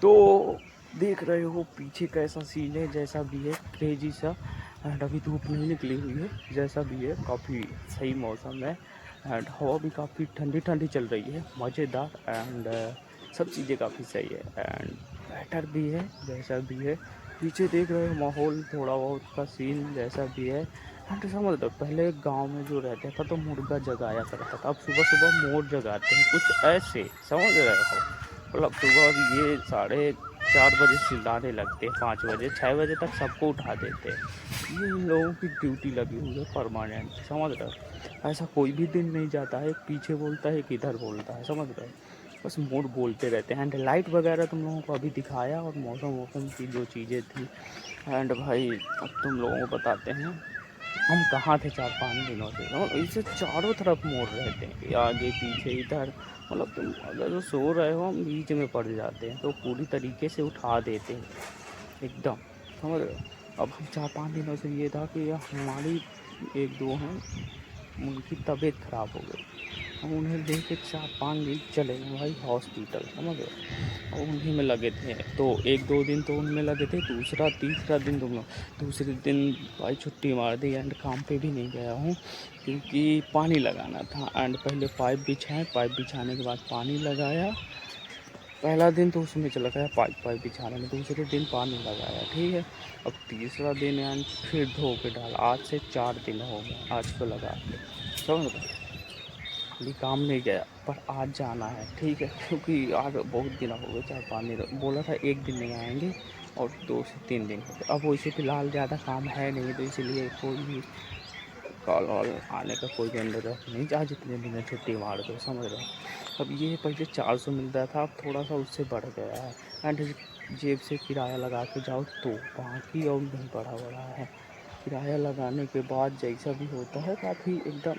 तो देख रहे हो पीछे कैसा सीन है, जैसा भी है क्रेजी सा। एंड अभी धूप नहीं निकली हुई है, जैसा भी है काफ़ी सही मौसम है। एंड हवा भी काफ़ी ठंडी ठंडी चल रही है, मज़ेदार। एंड सब चीज़ें काफ़ी सही है एंड बेटर भी है, जैसा भी है। पीछे देख रहे हो माहौल थोड़ा बहुत का सीन जैसा भी है। एंड समझ लो पहले गांव में जो रहता था तो मुर्गा जगाया करता था, अब सुबह सुबह मोर जगाते हैं कुछ ऐसे, समझ रहे हो। मतलब सुबह ये 4:30 बजे चिल्लाने लगते हैं, 5 बजे 6 बजे तक सबको उठा देते हैं। ये इन लोगों की ड्यूटी लगी हुई है परमानेंट, समझ रहे हो। ऐसा कोई भी दिन नहीं जाता है पीछे बोलता है किधर बोलता है, समझ रहे हो। बस मूड बोलते रहते हैं। एंड लाइट वगैरह तुम लोगों को अभी दिखाया, और मौसम वौसम की जो चीज़ें थी। एंड भाई अब तुम लोगों को बताते हैं हम कहाँ थे 4-5 दिनों से। और इसे चारों तरफ मोड़ रहते हैं, आगे पीछे इधर। मतलब तुम अगर जो सो रहे हो हम बीच में पड़ जाते हैं तो पूरी तरीके से उठा देते हैं एकदम, समझ रहे हो। अब हम 4-5 दिनों से ये था कि हमारी एक दो हैं, उनकी तबीयत ख़राब हो गई। हम उन्हें लेके 4-5 दिन चले गए भाई हॉस्पिटल, समझ रहे हो। और उन्हीं में लगे थे, तो 1-2 दिन तो उनमें लगे थे, दूसरा तीसरा दिन तुम लोग। दूसरे दिन भाई छुट्टी मार दी एंड काम पे भी नहीं गया हूँ, क्योंकि पानी लगाना था। एंड पहले पाइप बिछाए, पाइप बिछाने के बाद पानी लगाया। पहला दिन तो उसमें चला गया पाइप बिछाने में, दूसरे दिन पानी लगाया, ठीक है। अब तीसरा दिन एंड फिर धो के डाला। आज से 4 दिन हो गए आज को लगा के, समझ रहे। अभी काम नहीं गया पर आज जाना है, ठीक है। क्योंकि आज बहुत दिन हो गए, 4-5 दिन बोला था, एक दिन नहीं आएंगे और 2 से 3 दिन हो गए। अब वैसे फ़िलहाल ज़्यादा काम है नहीं, तो इसीलिए कोई भी कॉल वॉल आने का कोई ज़रूरत नहीं। चाहे जितने दिन छुट्टी मार दो, समझ रहे हो। अब ये पहले 400 मिलता था, अब थोड़ा सा उससे बढ़ गया है। एंड जेब से किराया लगा के जाओ तो बाकी और नहीं बढ़ा है। किराया लगाने के बाद जैसा भी होता है काफ़ी एकदम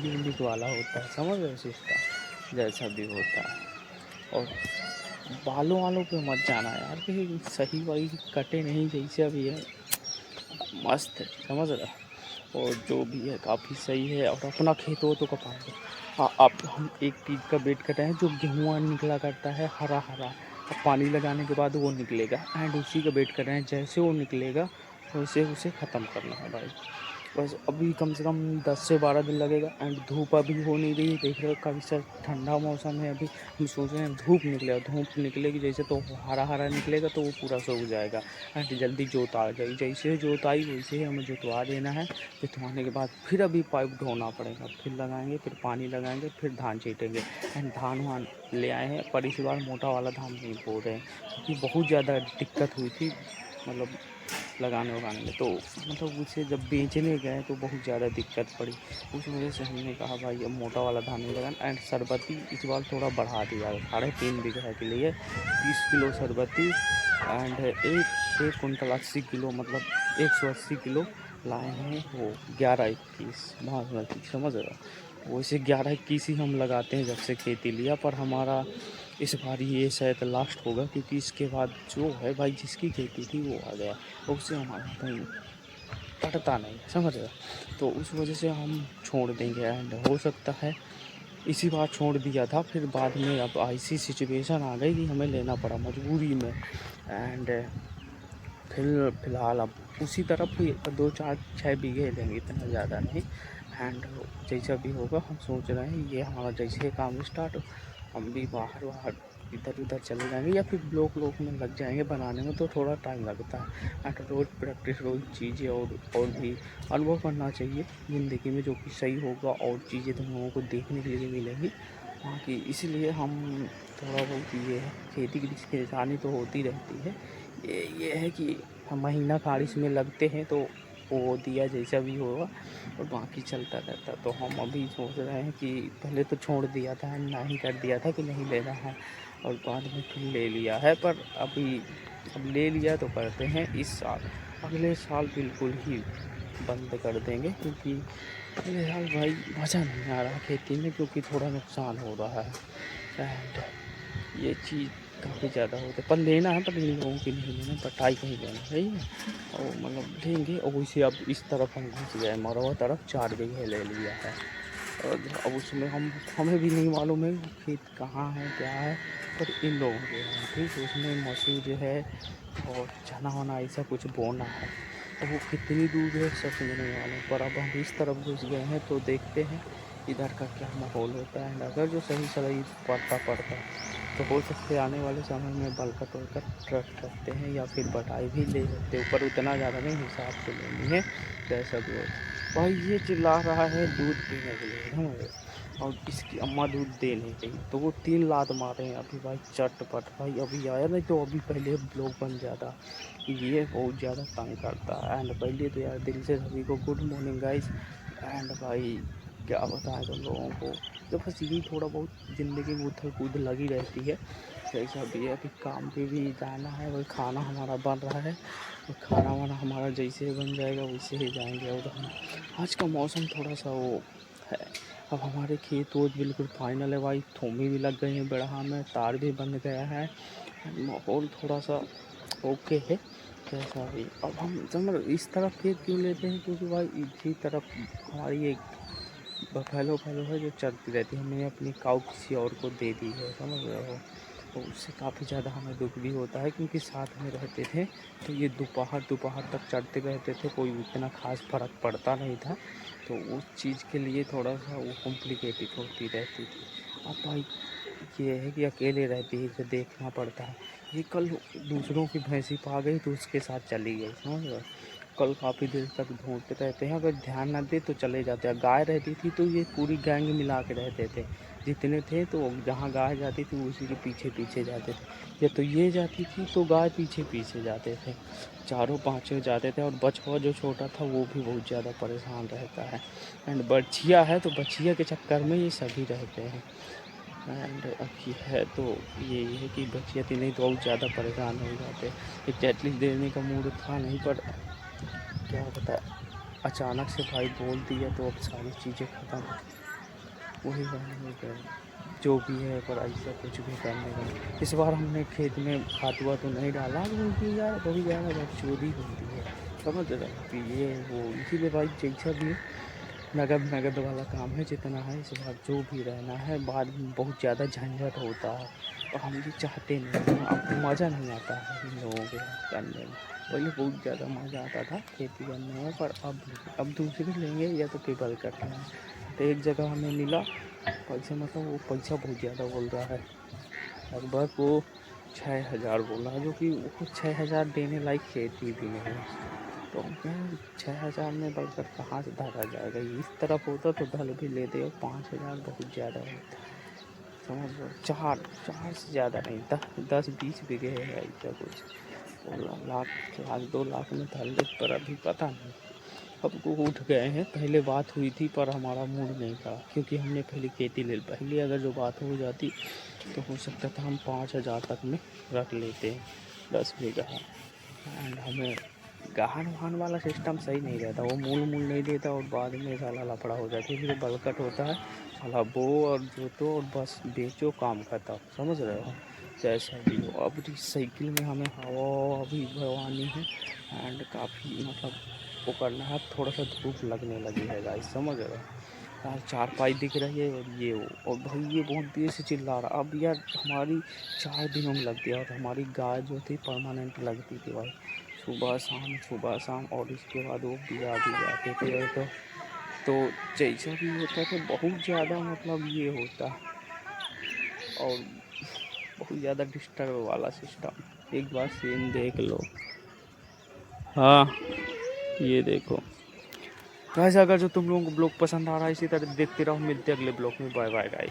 यूनिक वाला होता है, समझ रहे हो सिस्टम, जैसा भी होता है। और बालों वालों पे मत जाना यार, कहीं सही वही कटे नहीं, जैसा भी है मस्त है, समझ रहा है। और जो भी है काफ़ी सही है। और अपना खेत हो तो कपा दो। हाँ, अब हम एक चीज़ का वेट कर रहे हैं, जो गेहूँ निकला करता है हरा हरा, अब पानी लगाने के बाद वो निकलेगा। एंड उसी का वेट कर रहे हैं, जैसे वो निकलेगा वैसे उसे ख़त्म करना है भाई। बस अभी कम से कम 10 से 12 दिन लगेगा। एंड धूप अभी हो नहीं रही, देख रहे हो काफ़ी सर ठंडा मौसम है। अभी हम सोच रहे हैं धूप निकलेगा, धूप निकलेगी जैसे तो हरा हरा निकलेगा, तो वो पूरा सूख जाएगा। एंड जल्दी जोत आ जाएगी, जैसे जोत आई वैसे ही हमें जोतवा देना है। जोतवाने के बाद फिर अभी पाइप ढोना पड़ेगा, फिर लगाएंगे, फिर पानी लगाएंगे, फिर धान छीटेंगे। एंड धान वान ले आए हैं, पर इस बार मोटा वाला धान नहीं बो रहे हैं, क्योंकि बहुत ज़्यादा दिक्कत हुई थी, मतलब लगाने उगाने में। तो मतलब उसे जब बेचने गए तो बहुत ज़्यादा दिक्कत पड़ी। उस वजह से हमने कहा भाई अब मोटा वाला धान नहीं लगाना। एंड शरबती इस बार थोड़ा बढ़ा दिया है, 3.5 बीघा के लिए 30 किलो शरबती। एंड एक कुंटल 80 किलो, मतलब 180 किलो लाए हैं वो 11-21 बासमती, समझ रहे हो। वैसे 11-21 ही हम लगाते हैं जब से खेती लिया, पर हमारा इस बार ये शायद लास्ट होगा, क्योंकि इसके बाद जो है भाई जिसकी खेती थी वो आ गया, और उससे हमारा कहीं कटता नहीं, समझ रहे हो। तो उस वजह से हम छोड़ देंगे। एंड हो सकता है इसी बार छोड़ दिया था, फिर बाद में अब ऐसी सिचुएशन आ गई कि हमें लेना पड़ा मजबूरी में। एंड फिर फ़िलहाल अब उसी तरफ ही 2-4-6 बीघे लेंगे, इतना ज़्यादा नहीं। एंड जैसा भी होगा हम सोच रहे हैं, ये हमारा जैसे काम स्टार्ट हो हम भी बाहर बाहर इधर उधर चले जाएंगे, या फिर ब्लॉक में लग जाएंगे बनाने में, तो थोड़ा टाइम लगता है। एंड रोज़ प्रैक्टिस, रोज़ चीज़ें और भी अनुभव करना चाहिए ज़िंदगी में, जो कि सही होगा। और चीज़ें तुम लोगों को देखने के लिए मिलेंगी वहाँ की, इसीलिए हम थोड़ा बहुत ये है, खेती की किसानी तो होती रहती है। ये है कि हम महीना खारिश में लगते हैं तो वो दिया जैसा भी होगा, और बाकी चलता रहता। तो हम अभी सोच रहे हैं कि पहले तो छोड़ दिया था, ना ही कर दिया था कि नहीं लेना है, और बाद में फिर ले लिया है। पर अभी अब ले लिया तो करते हैं इस साल, अगले साल बिल्कुल ही बंद कर देंगे, क्योंकि अगले साल भाई मज़ा नहीं आ रहा खेती में, क्योंकि थोड़ा नुकसान हो रहा है। एंड ये चीज़ काफ़ी ज़्यादा होता है, पर लेना है, पर इन लोगों की नहीं लेना, पटाई कहीं लेना, सही है। और मतलब लेंगे। और वैसे अब इस तरफ हम घुस गए, मरवा तरफ 4 बीघे ले लिया है। और अब उसमें हमें भी नहीं मालूम है खेत कहाँ है क्या है। पर इन लोगों के यहाँ, ठीक। उसमें मसूर जो है और चना वना ऐसा कुछ बोना है। तो वो कितनी दूर है समझ नहीं वाले, पर अब हम इस तरफ घुस गए हैं तो देखते हैं इधर का क्या माहौल होता है। अगर जो सही सही पड़ता तो हो सकते हैं आने वाले समय में बलकट वलकट रख सकते हैं या फिर बटाई भी ले सकते हैं। ऊपर उतना ज़्यादा नहीं, हिसाब से लेनी है जैसा भी हो। भाई ये चिल्ला रहा है दूध पीने के लिए, समझ रहे? और इसकी अम्मा दूध दे नहीं रही, तो वो 3 लात मारे हैं अभी भाई चटपट। भाई अभी आया नहीं तो अभी पहले ब्लॉग बन जाता। ये बहुत ज़्यादा तंग करता है। एंड पहले तो यार दिल से सभी को गुड मॉर्निंग गाइस। एंड भाई क्या बताएं तुम लोगों को, तो बस यही थोड़ा बहुत ज़िंदगी में उथल कूद लगी रहती है। जैसा भी है अभी काम पे भी जाना है, वही खाना हमारा बन रहा है, और खाना वाना हमारा जैसे बन जाएगा वैसे ही जाएंगे। और हम आज का मौसम थोड़ा सा वो है। अब हमारे खेत वो बिल्कुल फाइनल है भाई, थोमी भी लग गई हैं बेड़हा में, तार भी बन गया है, माहौल थोड़ा सा ओके है। जैसा भी अब हम समझ इस तरफ खेत क्यों लेते हैं, क्योंकि भाई इसी तरफ हमारी एक बफेलो फैलो है जो चलती रहती है। हमने अपनी काऊ किसी और को दे दी है, समझ रहे हो। तो उससे काफ़ी ज़्यादा हमें दुख भी होता है, क्योंकि साथ में रहते थे तो ये दोपहर दोपहर तक चढ़ते रहते थे, कोई इतना खास फर्क पड़ता नहीं था। तो उस चीज़ के लिए थोड़ा सा वो कॉम्प्लिकेटेड होती रहती थी। अब भाई ये है कि अकेले रहती है तो देखना पड़ता है। ये कल दूसरों की भैंसी पा गई तो उसके साथ चली गई, समझ रहे हो। कल काफ़ी देर तक ढूंढते रहते हैं, अगर ध्यान न दे तो चले जाते हैं। गाय रहती थी तो ये पूरी गैंग मिला के रहते थे, जितने थे तो जहाँ गाय जाती थी उसी के पीछे पीछे जाते थे। या तो ये जाती थी तो गाय पीछे पीछे जाते थे, चारों पाँचों जाते थे। और बछवा जो छोटा था वो भी बहुत ज़्यादा परेशान रहता है। एंड बछिया है तो बछिया के चक्कर में ये सभी रहते हैं। एंड अब ये है तो ये है कि बच्चियाँ थी, नहीं तो बहुत ज़्यादा परेशान हो जाते। एक एटलीस्ट देने का मूड था नहीं, पर क्या पता अचानक से भाई बोल दिया तो अब सारी चीज़ें ख़त्म। वही हो गया जो भी है, पर ऐसा कुछ भी करने का नहीं। इस बार हमने खेत में खाद हुआ तो नहीं डाला, क्योंकि यार बहुत ज़्यादा बकचोदी होती है, समझ रहे हो कि ये वो। इसीलिए भाई जैसा भी नगद नगद वाला काम है, जितना है इस बार जो भी रहना है, बाद में बहुत ज़्यादा झंझट होता है और हम ये चाहते नहीं हैं। अब मज़ा नहीं आता है इन लोगों के साथ करने में। पहले बहुत ज़्यादा मज़ा आता था खेती करने में, पर अब दूसरे लेंगे या तो पेपर कट लेंगे। तो एक जगह हमें मिला पैसा, मतलब वो पैसा बहुत ज़्यादा बोल रहा है, लगभग वो 6,000 बोल रहा है, जो कि वो 6,000 देने लायक खेती भी नहीं है। तो मैं 6,000 में बढ़कर कहाँ से धरा जाएगा। इस तरफ होता तो ढल भी लेते, और 5,000 बहुत ज़्यादा होता है, समझ लो। चार चार से ज़्यादा नहीं, 10-20 बीघे है ऐसा कुछ। 1 लाख 2 लाख में धर ले, पर अभी पता नहीं। अब को उठ गए हैं, पहले बात हुई थी पर हमारा मूड नहीं था, क्योंकि हमने पहले खेती ले पहले अगर जो बात हो जाती तो हो सकता था हम 5,000 तक में रख लेते हैं 10 बीघा। एंड हमें गहन वहन वाला सिस्टम सही नहीं रहता, वो मूल मूल नहीं देता और बाद में साला लफड़ा हो जाता है। इसलिए बलकट होता है, साला बो और जोतो और बस बेचो, काम खत्म, समझ रहे हो। जैसा भी हो, अब इस साइकिल में हमें हवा भी भरवानी है। एंड काफ़ी मतलब वो करना है, थोड़ा सा धूप लगने लगी है गाइस, समझ रहे हो। यार चारपाई दिख रही है और ये वो, और भाई ये बहुत देर से चिल्ला रहा। अब यार हमारी 4 दिनों में लगती है, और हमारी गाय जो थी परमानेंट लगती थी भाई, सुबह शाम सुबह शाम। और इसके बाद वो बिया भी जाते थे, तो जैसा भी होता था बहुत ज़्यादा मतलब ये होता, और बहुत ज़्यादा डिस्टर्ब वाला सिस्टम। एक बार सीन देख लो। हाँ ये देखो गाइस, अगर जो तुम लोगों को ब्लॉग पसंद आ रहा है इसी तरह देखते रहो। मिलते अगले ब्लॉग में, बाय बाय गाइस।